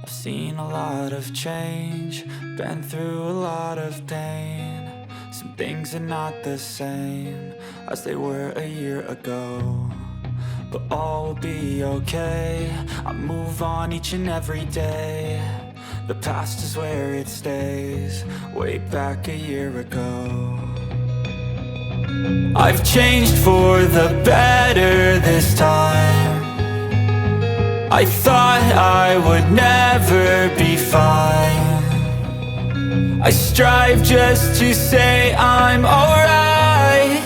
I've seen a lot of change, been through a lot of pain. Some things are not the same as they were a year ago, but all will be okay. I move on each and every day. The past is where it stays, way back a year ago. I've changed for the better this time. I thought I would never be fine. I strive just to say I'm alright,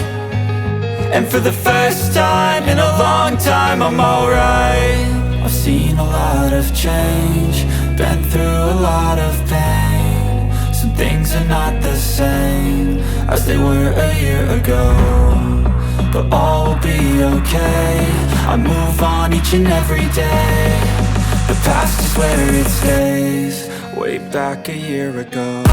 and for the first time in a long time I'm alright. I've seen a lot of change, been through a lot of pain. Some things are not the same as they were a year ago, but all will be okay. I move on each and every day. The past is where it stays, way back a year ago.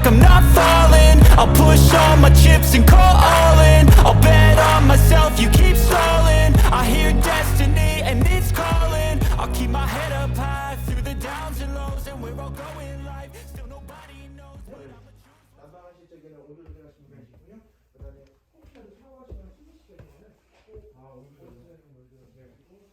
I'm not falling, I'll push all my chips and call all in. I'll bet on myself, you keep stalling. I hear destiny and it's calling. I'll keep my head up high through the downs and lows, and we're all going live. Still nobody knows what I'm 난방하실 적에는 온도를 들어가시면 되시고요. 그 다음에 혹시라도 샤워하시거나 씻으실 경우에는 꼭 온도를 물들어 그리고 사용하시고.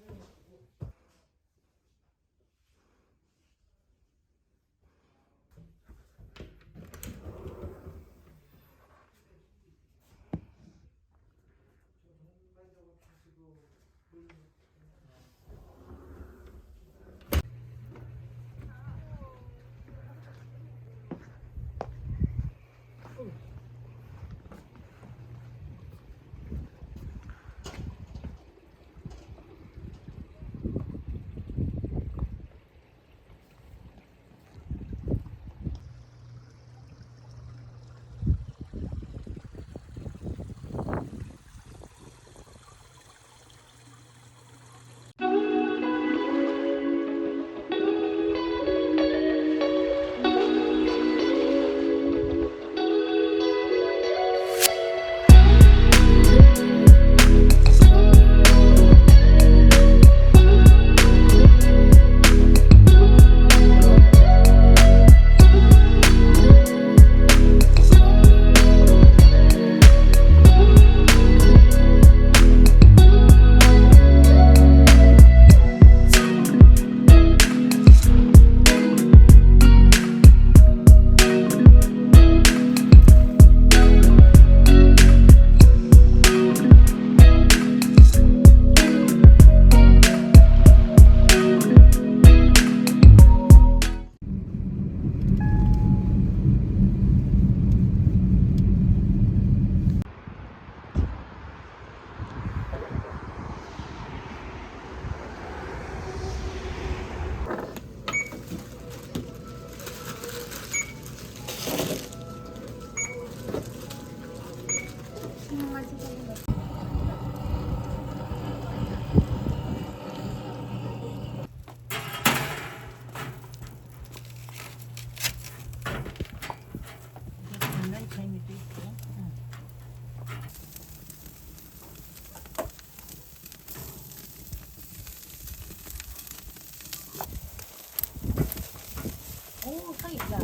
오, 향이 있다.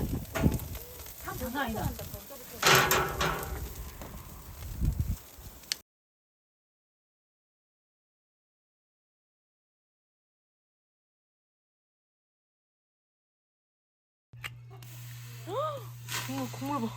향 장난 아니다. 국물 봐.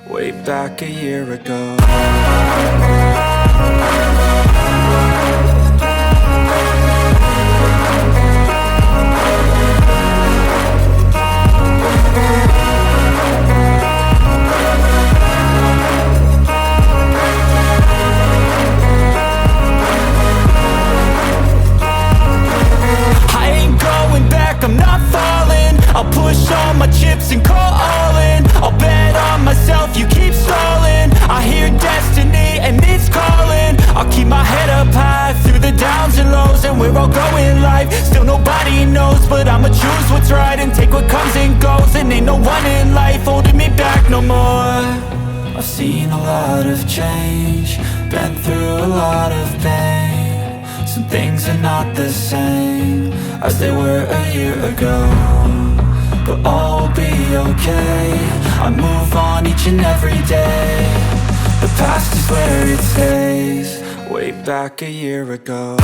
way back a year ago. I'm not falling. I'll push all my chips and call all in. I'll bet on myself, you keep stalling. I hear destiny and it's calling. I'll keep my head up high through the downs and lows. And we're all going life, still nobody knows. But I'ma choose what's right and take what comes and goes. And ain't no one in life holding me back no more. I've seen a lot of change, been through a lot of pain. Some things are not the same as they were a year ago, but all will be okay. I move on each and every day. The past is where it stays, way back a year ago.